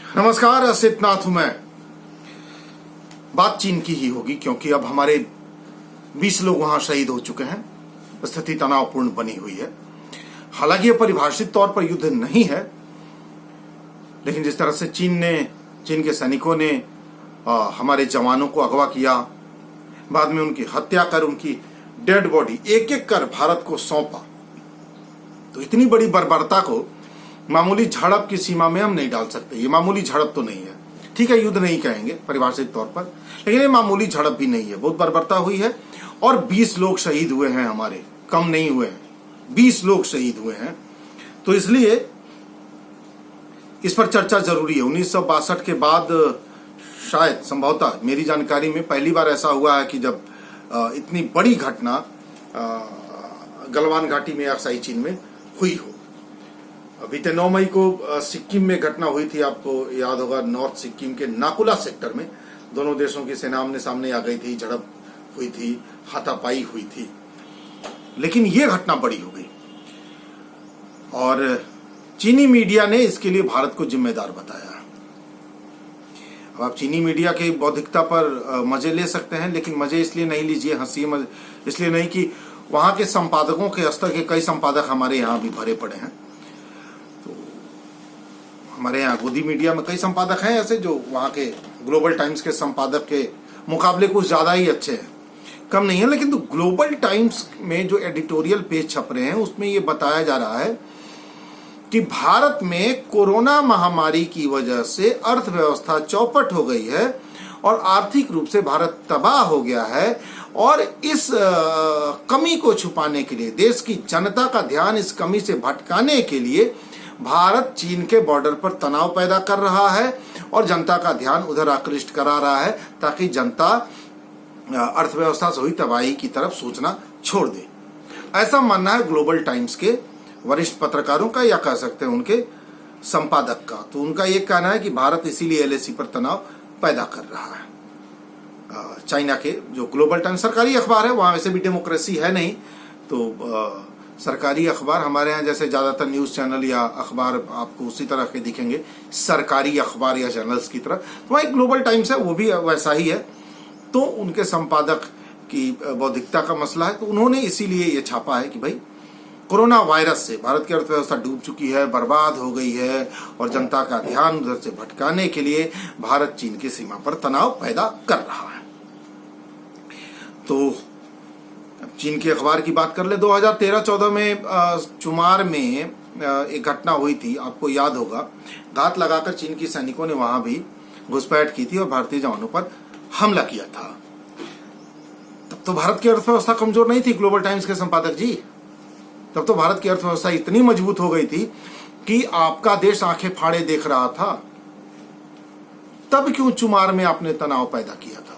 नमस्कार, असित नाथ हूं मैं। बात चीन की ही होगी क्योंकि अब हमारे 20 लोग वहां शहीद हो चुके हैं। स्थिति तनावपूर्ण बनी हुई है। हालांकि यह परिभाषित तौर पर युद्ध नहीं है, लेकिन जिस तरह से चीन के सैनिकों ने हमारे जवानों को अगवा किया, बाद में उनकी हत्या कर उनकी डेड बॉडी एक एक कर भारत को सौंपा, तो इतनी बड़ी बर्बरता को मामूली झड़प की सीमा में हम नहीं डाल सकते। ये मामूली झड़प तो नहीं है, ठीक है, युद्ध नहीं कहेंगे परिभाषित तौर पर, लेकिन ये मामूली झड़प भी नहीं है। बहुत बर्बरता हुई है और 20 लोग शहीद हुए हैं, हमारे कम नहीं हुए हैं, 20 लोग शहीद हुए हैं। तो इसलिए इस पर चर्चा जरूरी है। 1962 के बाद शायद संभवतः मेरी जानकारी में पहली बार ऐसा हुआ है कि जब इतनी बड़ी घटना गलवान घाटी में अक्साई चीन में हुई हो। बीते 9 मई को सिक्किम में घटना हुई थी, आपको याद होगा, नॉर्थ सिक्किम के नाकुला सेक्टर में दोनों देशों की सेना आमने सामने आ गई थी, झड़प हुई थी, हाथापाई हुई थी। लेकिन यह घटना बड़ी हो गई और चीनी मीडिया ने इसके लिए भारत को जिम्मेदार बताया। अब आप चीनी मीडिया की बौद्धिकता पर मजे ले सकते हैं, लेकिन मजे इसलिए नहीं लीजिए, हंसी इसलिए नहीं कि वहां के संपादकों के स्तर के कई संपादक हमारे यहाँ भी भरे पड़े हैं। हमारे यहाँ गोदी मीडिया में कई संपादक हैं ऐसे जो वहाँ के ग्लोबल टाइम्स के संपादक के मुकाबले कुछ ज्यादा ही अच्छे हैं, कम नहीं है। लेकिन तो ग्लोबल टाइम्स में जो एडिटोरियल पेज छप रहे हैं उसमें ये बताया जा रहा है कि भारत में कोरोना महामारी की वजह से अर्थव्यवस्था चौपट हो गई है और आर्थिक रूप से भारत तबाह हो गया है, और इस कमी को छुपाने के लिए, देश की जनता का ध्यान इस कमी से भटकाने के लिए भारत चीन के बॉर्डर पर तनाव पैदा कर रहा है और जनता का ध्यान उधर आकृष्ट करा रहा है ताकि जनता अर्थव्यवस्था से हुई तबाही की तरफ सोचना छोड़ दे। ऐसा मानना है ग्लोबल टाइम्स के वरिष्ठ पत्रकारों का, या कह सकते हैं उनके संपादक का। तो उनका ये कहना है कि भारत इसीलिए एलएसी पर तनाव पैदा कर रहा है। चाइना के जो ग्लोबल टाइम्स सरकारी अखबार है, वहां वैसे भी डेमोक्रेसी है नहीं, तो सरकारी अखबार हमारे यहाँ जैसे ज्यादातर न्यूज चैनल या अखबार आपको उसी तरह के दिखेंगे, सरकारी अखबार या चैनल्स की तरह, तो वहाँ एक ग्लोबल टाइम्स है, वो भी वैसा ही है। तो उनके संपादक की बौद्धिकता का मसला है, तो उन्होंने इसीलिए ये छापा है कि भाई कोरोना वायरस से भारत की अर्थव्यवस्था डूब चुकी है, बर्बाद हो गई है, और जनता का ध्यान उधर से भटकाने के लिए भारत चीन की सीमा पर तनाव पैदा कर रहा है। तो चीन के अखबार की बात कर ले, 2013-14 में चुमार में एक घटना हुई थी, आपको याद होगा, घात लगाकर चीन की सैनिकों ने वहां भी घुसपैठ की थी और भारतीय जवानों पर हमला किया था। तब तो भारत की अर्थव्यवस्था कमजोर नहीं थी ग्लोबल टाइम्स के संपादक जी। तब तो भारत की अर्थव्यवस्था इतनी मजबूत हो गई थी कि आपका देश आंखें फाड़े देख रहा था। तब क्यों चुमार में आपने तनाव पैदा किया था?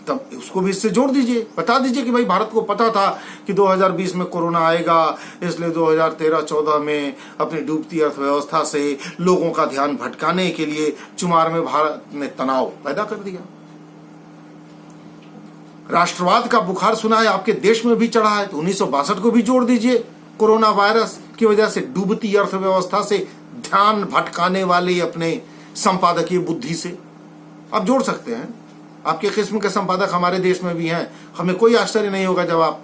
तब उसको भी इससे जोड़ दीजिए, बता दीजिए कि भाई भारत को पता था कि 2020 में कोरोना आएगा, इसलिए 2013-14 में अपनी डूबती अर्थव्यवस्था से लोगों का ध्यान भटकाने के लिए चुमार में भारत ने तनाव पैदा कर दिया। राष्ट्रवाद का बुखार सुना है आपके देश में भी चढ़ा है, तो 1962 को भी जोड़ दीजिए। कोरोना वायरस की वजह से डूबती अर्थव्यवस्था से ध्यान भटकाने वाले अपने संपादकीय बुद्धि से आप जोड़ सकते हैं। आपके किस्म के संपादक हमारे देश में भी हैं। हमें कोई आश्चर्य नहीं होगा जब आप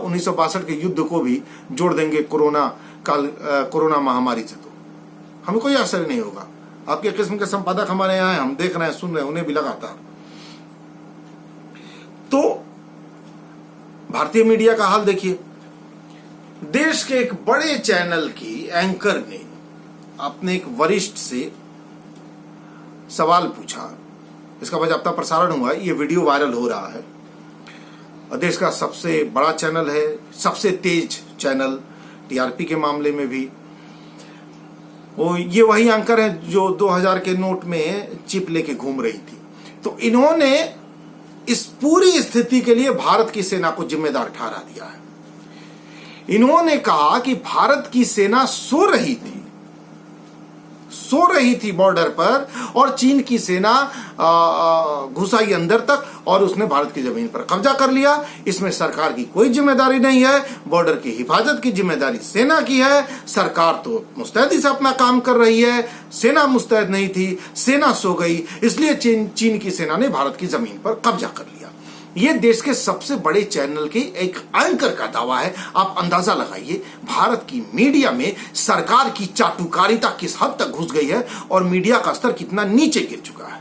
1962 के युद्ध को भी जोड़ देंगे कोरोना महामारी से, तो हमें कोई आश्चर्य नहीं होगा। आपके किस्म के संपादक हमारे यहाँ हैं, हम देख रहे हैं, सुन रहे हैं, उन्हें भी लगातार। तो भारतीय मीडिया का हाल देखिए। देश के एक बड़े चैनल की एंकर ने अपने एक वरिष्ठ से सवाल पूछा, इसका बाकायदा प्रसारण हुआ, ये वीडियो वायरल हो रहा है। देश का सबसे बड़ा चैनल है, सबसे तेज चैनल टीआरपी के मामले में भी। ये वही एंकर है जो 2000 के नोट में चिप लेके घूम रही थी। तो इन्होंने इस पूरी स्थिति के लिए भारत की सेना को जिम्मेदार ठहरा दिया है। इन्होंने कहा कि भारत की सेना सो रही थी बॉर्डर पर, और चीन की सेना घुस आई अंदर तक और उसने भारत की जमीन पर कब्जा कर लिया। इसमें सरकार की कोई जिम्मेदारी नहीं है, बॉर्डर की हिफाजत की जिम्मेदारी सेना की है। सरकार तो मुस्तैदी से अपना काम कर रही है, सेना मुस्तैद नहीं थी, सेना सो गई, इसलिए चीन की सेना ने भारत की जमीन पर कब्जा कर लिया। ये देश के सबसे बड़े चैनल के एक एंकर का दावा है। आप अंदाजा लगाइए भारत की मीडिया में सरकार की चाटुकारिता किस हद तक घुस गई है और मीडिया का स्तर कितना नीचे गिर चुका है।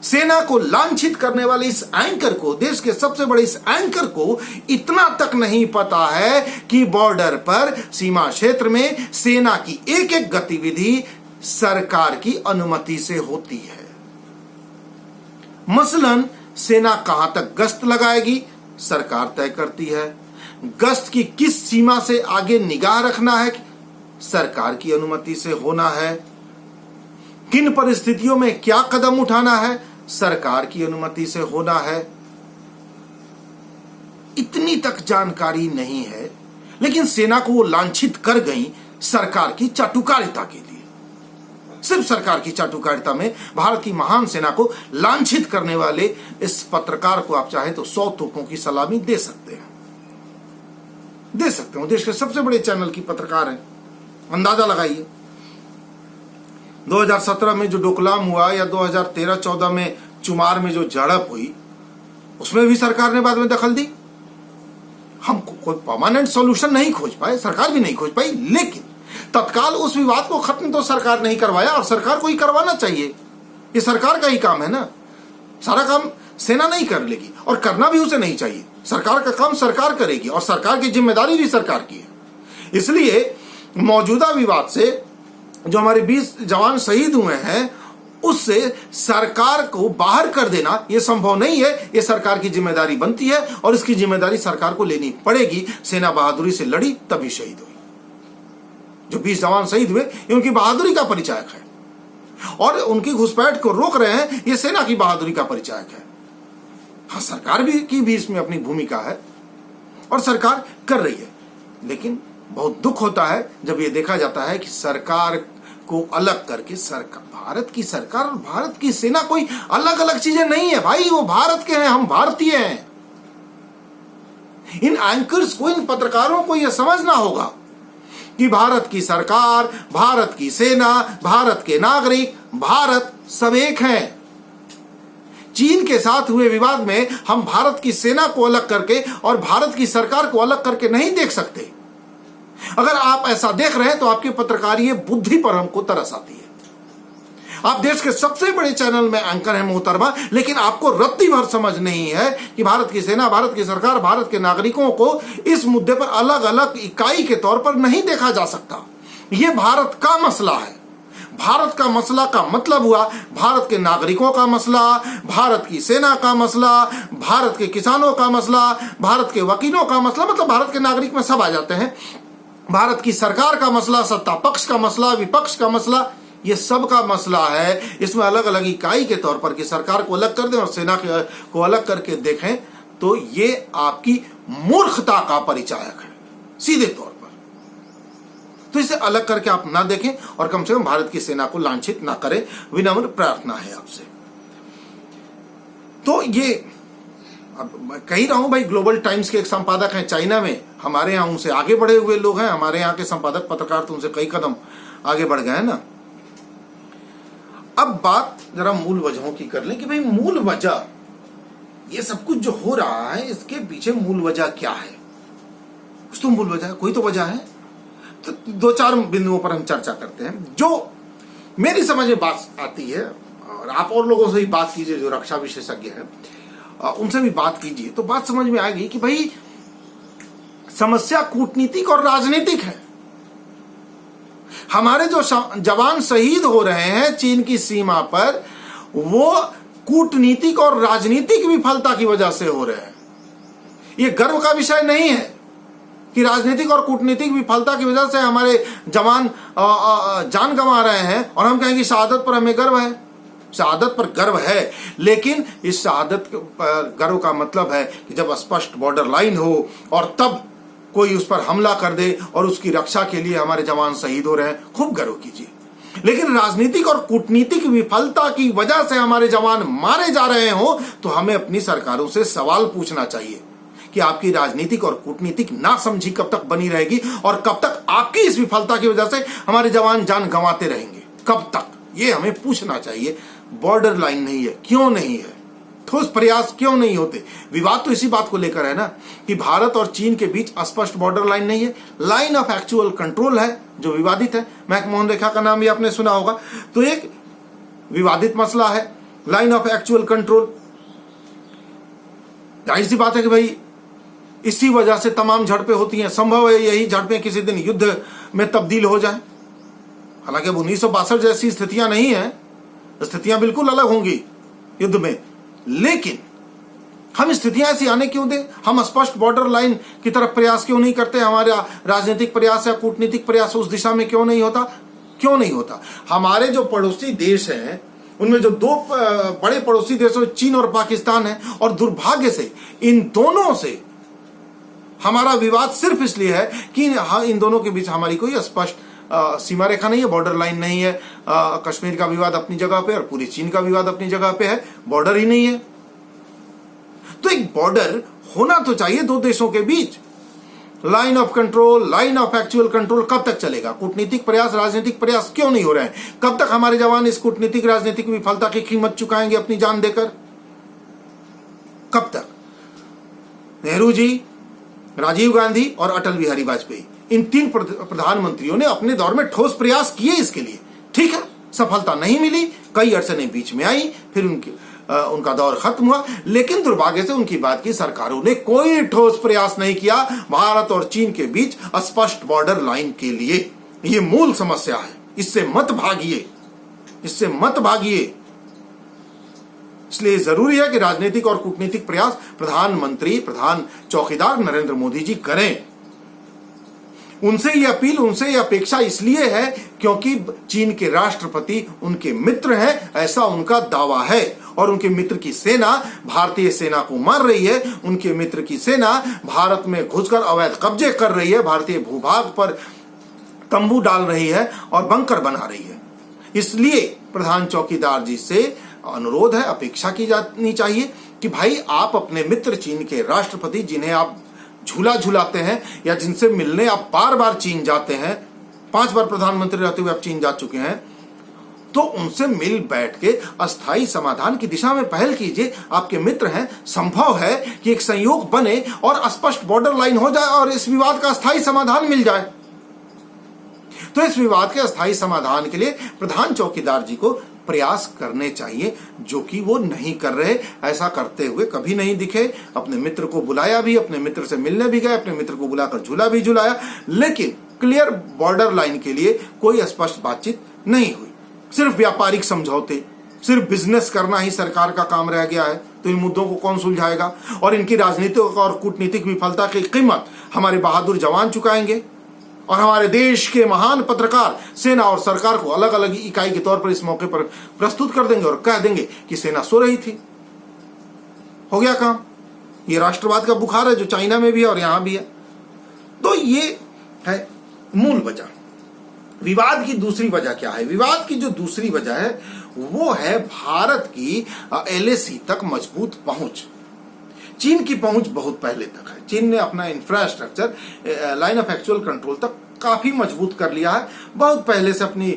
सेना को लांछित करने वाले इस एंकर को, देश के सबसे बड़े इस एंकर को इतना तक नहीं पता है कि बॉर्डर पर, सीमा क्षेत्र में सेना की एक एक गतिविधि सरकार की अनुमति से होती है। मसलन सेना कहां तक गश्त लगाएगी सरकार तय करती है, गश्त की किस सीमा से आगे निगाह रखना है सरकार की अनुमति से होना है, किन परिस्थितियों में क्या कदम उठाना है सरकार की अनुमति से होना है। इतनी तक जानकारी नहीं है, लेकिन सेना को वो लांछित कर गई सरकार की चाटुकारिता के लिए। सिर्फ सरकार की चाटुकारिता में भारत की महान सेना को लांछित करने वाले इस पत्रकार को आप चाहे तो 100 तोपों की सलामी दे सकते हैं, दे सकते हो। देश के सबसे बड़े चैनल की पत्रकार हैं, अंदाजा लगाइए। 2017 में जो डोकलाम हुआ या 2013-14 में चुमार में जो झड़प हुई, उसमें भी सरकार ने बाद में दखल दी। हम कोई परमानेंट सॉल्यूशन नहीं खोज पाए, सरकार भी नहीं खोज पाई, लेकिन तत्काल उस विवाद को खत्म तो सरकार नहीं करवाया, और सरकार को ही करवाना चाहिए। ये सरकार का ही काम है ना, सारा काम सेना नहीं कर लेगी और करना भी उसे नहीं चाहिए। सरकार का काम सरकार करेगी और सरकार की जिम्मेदारी भी सरकार की है। इसलिए मौजूदा विवाद से जो हमारे 20 जवान शहीद हुए हैं, उससे सरकार को बाहर कर देना यह संभव नहीं है। यह सरकार की जिम्मेदारी बनती है और इसकी जिम्मेदारी सरकार को लेनी पड़ेगी। सेना बहादुरी से लड़ी तभी शहीद हुई। जो 20 जवान शहीद हुए ये उनकी बहादुरी का परिचायक है, और उनकी घुसपैठ को रोक रहे हैं ये सेना की बहादुरी का परिचायक है। हाँ, सरकार की भी इसमें अपनी भूमिका है और सरकार कर रही है, लेकिन बहुत दुख होता है जब ये देखा जाता है कि सरकार को अलग करके, सरकार, भारत की सरकार और भारत की सेना कोई अलग अलग चीजें नहीं है भाई, वो भारत के हैं, हम भारतीय हैं। इन एंकर्स को, इन पत्रकारों को यह समझना होगा कि भारत की सरकार, भारत की सेना, भारत के नागरिक, भारत सब एक हैं। चीन के साथ हुए विवाद में हम भारत की सेना को अलग करके और भारत की सरकार को अलग करके नहीं देख सकते। अगर आप ऐसा देख रहे हैं तो आपकी पत्रकारीय बुद्धि पर हमको तरस आती है। आप देश के सबसे बड़े चैनल में एंकर हैं मोहतरमा, लेकिन आपको रत्ती भर समझ नहीं है कि भारत की सेना, भारत की सरकार, भारत के नागरिकों को इस मुद्दे पर अलग अलग इकाई के तौर पर नहीं देखा जा सकता। यह भारत का मसला है। भारत का मसला का मतलब हुआ भारत के नागरिकों का मसला, भारत की सेना का मसला, भारत के किसानों का मसला, भारत के वकीलों का मसला, मतलब भारत के नागरिक में सब आ जाते हैं। भारत की सरकार का मसला, सत्ता पक्ष का मसला, विपक्ष का मसला, ये सब का मसला है। इसमें अलग अलग इकाई के तौर पर कि सरकार को अलग कर दें और सेना को अलग करके देखें, तो ये आपकी मूर्खता का परिचायक है सीधे तौर पर। तो इसे अलग करके आप ना देखें और कम से कम भारत की सेना को लांछित ना करें, विनम्र प्रार्थना है आपसे। तो ये अब मैं कह ही रहा हूं भाई, ग्लोबल टाइम्स के एक संपादक हैं चाइना में, हमारे यहाँ उनसे आगे बढ़े हुए लोग हैं। हमारे यहाँ के संपादक पत्रकार तो उनसे कई कदम आगे बढ़ गए हैं ना। अब बात जरा मूल वजहों की कर लें कि भाई मूल वजह, ये सब कुछ जो हो रहा है इसके पीछे मूल वजह क्या है। कुछ तो मूल वजह, कोई तो वजह है। तो 2-4 बिंदुओं पर हम चर्चा करते हैं जो मेरी समझ में बात आती है, और आप और लोगों से भी बात कीजिए जो रक्षा विशेषज्ञ हैं, उनसे भी बात कीजिए तो बात समझ में आएगी कि भाई समस्या कूटनीतिक और राजनीतिक है। हमारे जो जवान शहीद हो रहे हैं चीन की सीमा पर, वो कूटनीतिक और राजनीतिक विफलता की वजह से हो रहे हैं। ये गर्व का विषय नहीं है कि राजनीतिक और कूटनीतिक विफलता की वजह से हमारे जवान जान गंवा रहे हैं और हम कहेंगे शहादत पर हमें गर्व है। शहादत पर गर्व है, लेकिन इस शहादत पर गर्व का मतलब है कि जब स्पष्ट बॉर्डर लाइन हो और तब कोई उस पर हमला कर दे और उसकी रक्षा के लिए हमारे जवान शहीद हो रहे हैं, खूब गर्व कीजिए। लेकिन राजनीतिक और कूटनीतिक विफलता की वजह से हमारे जवान मारे जा रहे हो तो हमें अपनी सरकारों से सवाल पूछना चाहिए कि आपकी राजनीतिक और कूटनीतिक नासमझी कब तक बनी रहेगी और कब तक आपकी इस विफलता की वजह से हमारे जवान जान गंवाते रहेंगे, कब तक, ये हमें पूछना चाहिए। बॉर्डर लाइन नहीं है, क्यों नहीं है? ठोस प्रयास क्यों नहीं होते? विवाद तो इसी बात को लेकर है ना कि भारत और चीन के बीच स्पष्ट बॉर्डर लाइन नहीं है, लाइन ऑफ एक्चुअल कंट्रोल है जो विवादित है। मैकमोहन रेखा का नाम भी आपने सुना होगा, तो एक विवादित मसला है लाइन ऑफ एक्चुअल कंट्रोल। जाहिर सी बात है कि भाई इसी वजह से तमाम झड़पें होती हैं। संभव है यही झड़पें किसी दिन युद्ध में तब्दील हो जाए। हालांकि अब 1962 जैसी स्थितियां नहीं है, स्थितियां बिल्कुल अलग होंगी युद्ध में, लेकिन हम स्थितियां ऐसी आने क्यों दें? हम स्पष्ट बॉर्डर लाइन की तरफ प्रयास क्यों नहीं करते? हमारा राजनीतिक प्रयास या कूटनीतिक प्रयास उस दिशा में क्यों नहीं होता? क्यों नहीं होता? हमारे जो पड़ोसी देश हैं उनमें जो दो बड़े पड़ोसी देशों चीन और पाकिस्तान है, और दुर्भाग्य से इन दोनों से हमारा विवाद सिर्फ इसलिए है कि इन दोनों के बीच हमारी कोई स्पष्ट सीमा रेखा नहीं है, बॉर्डर लाइन नहीं है। कश्मीर का विवाद अपनी जगह पे और पूरी चीन का विवाद अपनी जगह पे है, बॉर्डर ही नहीं है। तो एक बॉर्डर होना तो चाहिए दो देशों के बीच। Line of control, line of actual control कब तक चलेगा? कूटनीतिक प्रयास, राजनीतिक प्रयास क्यों नहीं हो रहे हैं? कब तक हमारे जवान इस कूटनीतिक राजनीतिक विफलता की कीमत चुकाएंगे अपनी जान देकर? कब तक? नेहरू जी, राजीव गांधी और अटल बिहारी वाजपेयी, इन तीन प्रधानमंत्रियों ने अपने दौर में ठोस प्रयास किए इसके लिए। ठीक है, सफलता नहीं मिली, कई अड़चनें बीच में आई, फिर उनका दौर खत्म हुआ, लेकिन दुर्भाग्य से उनकी बात की सरकारों ने कोई ठोस प्रयास नहीं किया भारत और चीन के बीच स्पष्ट बॉर्डर लाइन के लिए। ये मूल समस्या है, इससे मत भागिए, इससे मत भागिए। इसलिए जरूरी है कि राजनीतिक और कूटनीतिक प्रयास प्रधानमंत्री, प्रधान चौकीदार नरेंद्र मोदी जी करें। उनसे ये अपील, उनसे ये अपेक्षा इसलिए है क्योंकि चीन के राष्ट्रपति उनके मित्र हैं, ऐसा उनका दावा है, और उनके मित्र की सेना भारतीय सेना को मार रही है। उनके मित्र की सेना भारत में घुसकर अवैध कब्जे कर रही है, भारतीय भूभाग पर तंबू डाल रही है और बंकर बना रही है। इसलिए प्रधान चौकीदार जी से अनुरोध है, अपेक्षा की जानी चाहिए कि भाई आप अपने मित्र चीन के राष्ट्रपति, जिन्हें आप झूला झुलाते हैं या जिनसे मिलने आप बार बार चीन जाते हैं, 5 बार प्रधानमंत्री रहते हुए आप चीन जा चुके हैं, तो उनसे मिल बैठ के अस्थायी समाधान की दिशा में पहल कीजिए। आपके मित्र हैं, संभव है कि एक संयोग बने और स्पष्ट बॉर्डर लाइन हो जाए और इस विवाद का अस्थायी समाधान मिल जाए। तो इस विवाद के अस्थायी समाधान के लिए प्रधान चौकीदार जी को प्रयास करने चाहिए, जो कि वो नहीं कर रहे। ऐसा करते हुए कभी नहीं दिखे। अपने मित्र को बुलाया भी, अपने मित्र से मिलने भी गए, अपने मित्र को बुलाकर झूला भी झुलाया, लेकिन क्लियर बॉर्डर लाइन के लिए कोई स्पष्ट बातचीत नहीं हुई। सिर्फ व्यापारिक समझौते, सिर्फ बिजनेस करना ही सरकार का काम रह गया है। तो इन मुद्दों को कौन सुलझाएगा? और इनकी राजनीतिक और कूटनीतिक विफलता की कीमत हमारे बहादुर जवान चुकाएंगे, और हमारे देश के महान पत्रकार सेना और सरकार को अलग अलग इकाई के तौर पर इस मौके पर प्रस्तुत कर देंगे और कह देंगे कि सेना सो रही थी। हो गया काम। ये राष्ट्रवाद का बुखार है जो चाइना में भी है और यहां भी है। तो ये है मूल वजह। विवाद की दूसरी वजह क्या है? विवाद की जो दूसरी वजह है वो है भारत की एलएसी तक मजबूत पहुंच। चीन की पहुंच बहुत पहले तक है। चीन ने अपना infrastructure line of actual control तक काफी मजबूत कर लिया है। बहुत पहले से अपनी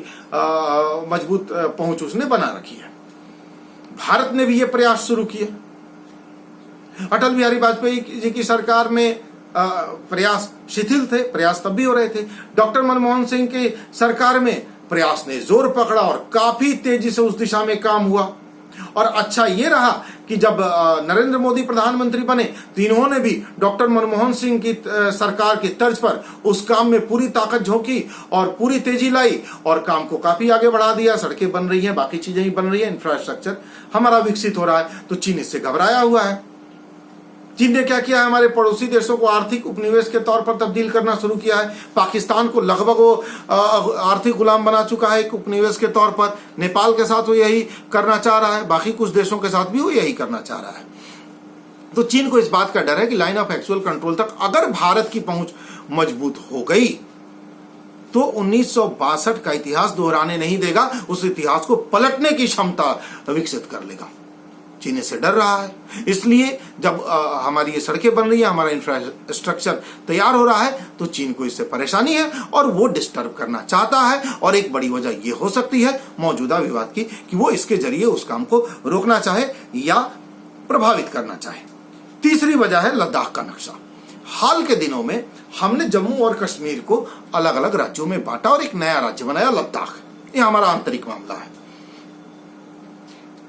मजबूत पहुंच उसने बना रखी है। भारत ने भी ये प्रयास शुरू किए। अटल बिहारी वाजपेयी जी की सरकार में प्रयास शिथिल थे, प्रयास तब भी हो रहे थे। डॉक्टर मनमोहन सिंह की सरकार में प्रयास ने जोर पकड़ा और काफी तेजी से उस दिशा में काम हुआ। और अच्छा ये रहा कि जब नरेंद्र मोदी प्रधानमंत्री बने तो इन्होंने भी डॉक्टर मनमोहन सिंह की सरकार की तर्ज पर उस काम में पूरी ताकत झोंकी और पूरी तेजी लाई और काम को काफी आगे बढ़ा दिया। सड़कें बन रही हैं, बाकी चीजें ही बन रही हैं, इंफ्रास्ट्रक्चर हमारा विकसित हो रहा है। तो चीन इससे घबराया हुआ है। चीन ने क्या किया है? हमारे पड़ोसी देशों को आर्थिक उपनिवेश के तौर पर तब्दील करना शुरू किया है। पाकिस्तान को लगभग वो आर्थिक गुलाम बना चुका है एक उपनिवेश के तौर पर। नेपाल के साथ वो यही करना चाह रहा है, बाकी कुछ देशों के साथ भी वो यही करना चाह रहा है। तो चीन को इस बात का डर है कि लाइन ऑफ एक्चुअल कंट्रोल तक अगर भारत की पहुंच मजबूत हो गई तो 1962 का इतिहास दोहराने नहीं देगा, उस इतिहास को पलटने की क्षमता विकसित कर लेगा। चीन से डर रहा है, इसलिए जब हमारी ये सड़कें बन रही है, हमारा इंफ्रास्ट्रक्चर तैयार हो रहा है, तो चीन को इससे परेशानी है और वो डिस्टर्ब करना चाहता है। और एक बड़ी वजह ये हो सकती है मौजूदा विवाद की कि वो इसके जरिए उस काम को रोकना चाहे या प्रभावित करना चाहे। तीसरी वजह है लद्दाख का नक्शा। हाल के दिनों में हमने जम्मू और कश्मीर को अलग अलग राज्यों में बांटा और एक नया राज्य बनाया लद्दाख। ये हमारा आंतरिक मामला है।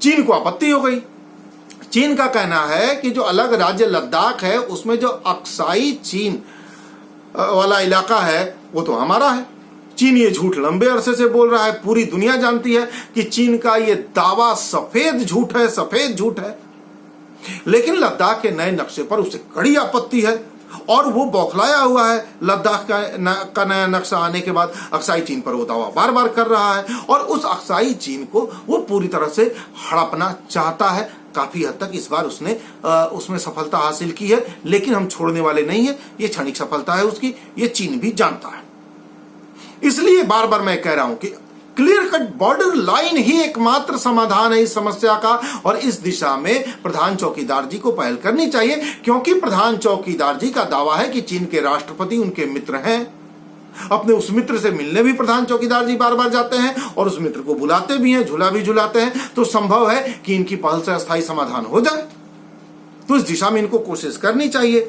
चीन को आपत्ति हो गई। चीन का कहना है कि जो अलग राज्य लद्दाख है उसमें जो अक्साई चीन वाला इलाका है वो तो हमारा है। चीन ये झूठ लंबे अरसे से बोल रहा है। पूरी दुनिया जानती है कि चीन का ये दावा सफेद झूठ है, सफेद झूठ है। लेकिन लद्दाख के नए नक्शे पर उसे कड़ी आपत्ति है और वो बौखलाया हुआ है। लद्दाख का नया नक्शा आने के बाद अक्साई चीन पर वो दावा बार बार कर रहा है और उस अक्साई चीन को वो पूरी तरह से हड़पना चाहता है। काफी हद तक इस बार उसने उसमें सफलता हासिल की है, लेकिन हम छोड़ने वाले नहीं है। ये क्षणिक सफलता है उसकी, ये चीन भी जानता है। इसलिए बार बार मैं कह रहा हूं कि क्लियर कट बॉर्डर लाइन ही एकमात्र समाधान है इस समस्या का, और इस दिशा में प्रधान चौकीदार जी को पहल करनी चाहिए, क्योंकि प्रधान चौकीदार जी का दावा है कि चीन के राष्ट्रपति उनके मित्र हैं। अपने उस मित्र से मिलने भी प्रधान चौकीदार जी बार बार जाते हैं और उस मित्र को बुलाते भी हैं, झूला भी झुलाते हैं। तो संभव है कि इनकी पहल से अस्थायी समाधान हो जाए। तो इस दिशा में इनको कोशिश करनी चाहिए।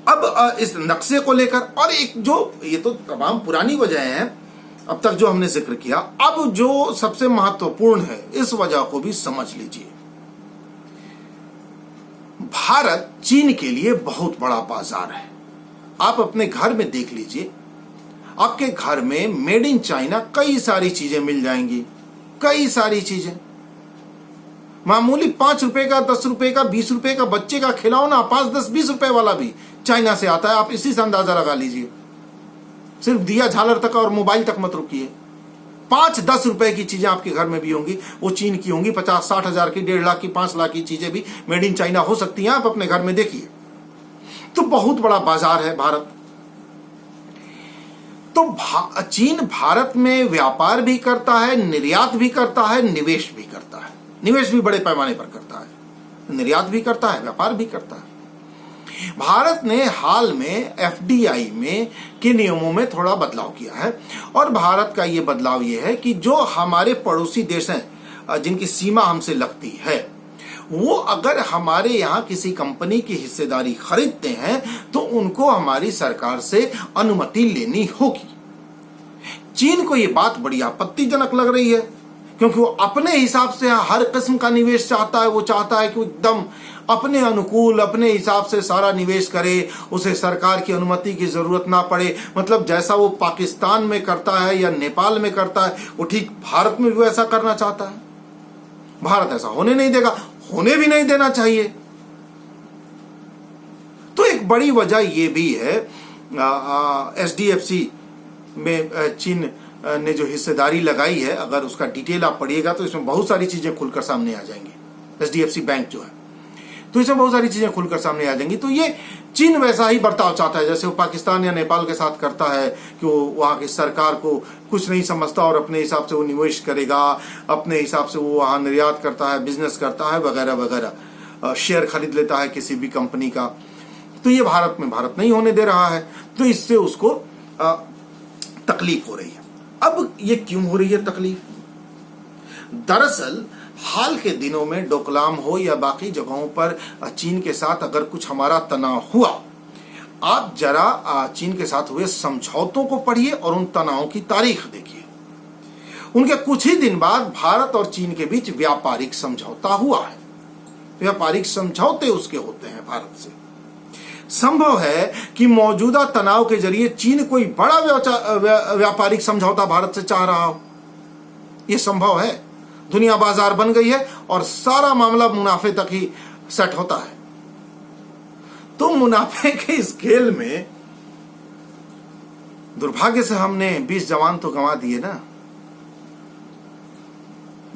अब इस नक्शे को लेकर और एक जो ये तो तमाम पुरानी वजहें हैं अब तक जो हमने जिक्र किया, अब जो सबसे महत्वपूर्ण है इस वजह को भी समझ लीजिए। भारत चीन के लिए बहुत बड़ा बाजार है। आप अपने घर में देख लीजिए, आपके घर में मेड इन चाइना कई सारी चीजें मिल जाएंगी, कई सारी चीजें। मामूली 5 रुपए का, 10 रुपए का, 20 रुपए का बच्चे का खिलौना 5, 10, 20 रुपए वाला भी चाइना से आता है। आप इसी से अंदाजा लगा लीजिए। सिर्फ दिया झालर तक और मोबाइल तक मत रुकिए। 5-10 रुपए की चीजें आपके घर में भी होंगी, वो चीन की होंगी। 50-60 हजार की, 1.5 लाख की, 5 लाख की चीजें भी मेड इन चाइना हो सकती हैं। आप अपने घर में देखिए। तो बहुत बड़ा बाजार है भारत। तो चीन भारत में व्यापार भी करता है, निर्यात भी करता है, निवेश भी करता है। निवेश भी बड़े पैमाने पर करता है, निर्यात भी करता है, व्यापार भी करता है। भारत ने हाल में एफडीआई में के नियमों में थोड़ा बदलाव किया है और भारत का यह बदलाव यह है कि जो हमारे पड़ोसी देश हैं जिनकी सीमा हमसे लगती है, वो अगर हमारे यहाँ किसी कंपनी की हिस्सेदारी खरीदते हैं तो उनको हमारी सरकार से अनुमति लेनी होगी। चीन को यह बात बड़ी आपत्तिजनक लग रही है, क्योंकि वो अपने हिसाब से हर किस्म का निवेश चाहता है। वो चाहता है कि वो एकदम अपने अनुकूल, अपने हिसाब से सारा निवेश करे, उसे सरकार की अनुमति की जरूरत ना पड़े। मतलब जैसा वो पाकिस्तान में करता है या नेपाल में करता है, वो ठीक भारत में भी वैसा करना चाहता है। भारत ऐसा होने नहीं देगा, होने भी नहीं देना चाहिए। तो एक बड़ी वजह यह भी है, एचडीएफसी में चीन ने जो हिस्सेदारी लगाई है, अगर उसका डिटेल आप पढ़िएगा तो इसमें बहुत सारी चीजें खुलकर सामने आ जाएंगी। एचडीएफसी बैंक जो है, तो इसमें बहुत सारी चीजें खुलकर सामने आ जाएंगी। तो ये चीन वैसा ही बर्ताव चाहता है जैसे वो पाकिस्तान या नेपाल के साथ करता है, कि वो वहां की सरकार को कुछ नहीं समझता और अपने हिसाब से वो निवेश करेगा, अपने हिसाब से वो वहां निर्यात करता है, बिजनेस करता है, वगैरह वगैरह, शेयर खरीद लेता है किसी भी कंपनी का। तो ये भारत में भारत नहीं होने दे रहा है, तो इससे उसको तकलीफ हो रही है। अब ये क्यों हो रही है तकलीफ? दरअसल हाल के दिनों में डोकलाम हो या बाकी जगहों पर चीन के साथ अगर कुछ हमारा तनाव हुआ, आप जरा चीन के साथ हुए समझौतों को पढ़िए और उन तनावों की तारीख देखिए। उनके कुछ ही दिन बाद भारत और चीन के बीच व्यापारिक समझौता हुआ है। व्यापारिक समझौते उसके होते हैं भारत से। संभव है कि मौजूदा तनाव के जरिए चीन कोई बड़ा व्यापारिक समझौता भारत से चाह रहा हो। यह संभव है। दुनिया बाजार बन गई है और सारा मामला मुनाफे तक ही सेट होता है। तो मुनाफे के इस खेल में दुर्भाग्य से हमने 20 जवान तो गंवा दिए ना।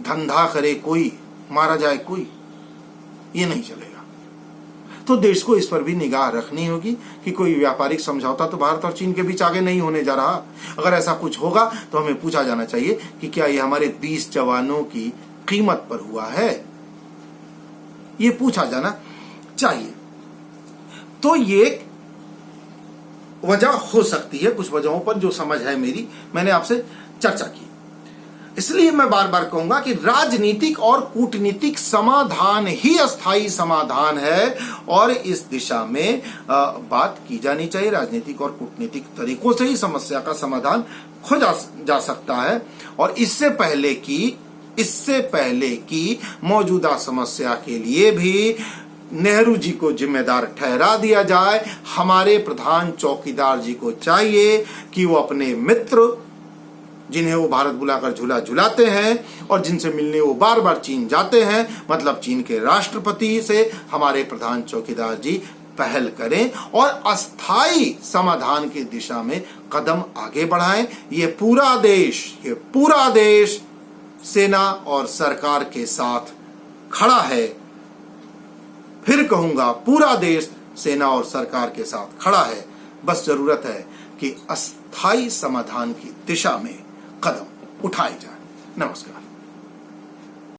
धंधा करे कोई, मारा जाए कोई, ये नहीं चलेगा। तो देश को इस पर भी निगाह रखनी होगी कि कोई व्यापारिक समझौता तो भारत और चीन के बीच आगे नहीं होने जा रहा। अगर ऐसा कुछ होगा तो हमें पूछा जाना चाहिए कि क्या ये हमारे 20 जवानों की कीमत पर हुआ है, ये पूछा जाना चाहिए। तो ये वजह हो सकती है, कुछ वजहों पर जो समझ है मेरी, मैंने आपसे चर्चा की। इसलिए मैं बार बार कहूंगा कि राजनीतिक और कूटनीतिक समाधान ही अस्थायी समाधान है और इस दिशा में बात की जानी चाहिए। राजनीतिक और कूटनीतिक तरीकों से ही समस्या का समाधान खोजा जा सकता है और इससे पहले कि मौजूदा समस्या के लिए भी नेहरू जी को जिम्मेदार ठहरा दिया जाए, हमारे प्रधान चौकीदार जी को चाहिए कि वो अपने मित्र, जिन्हें वो भारत बुलाकर झूला झुलाते हैं और जिनसे मिलने वो बार बार चीन जाते हैं, मतलब चीन के राष्ट्रपति से हमारे प्रधान चौकीदार जी पहल करें और अस्थायी समाधान की दिशा में कदम आगे बढ़ाएं। ये पूरा देश सेना और सरकार के साथ खड़ा है। फिर कहूंगा, पूरा देश सेना और सरकार के साथ खड़ा है। बस जरूरत है कि अस्थायी समाधान की दिशा में कदम उठाए जाए। नमस्कार।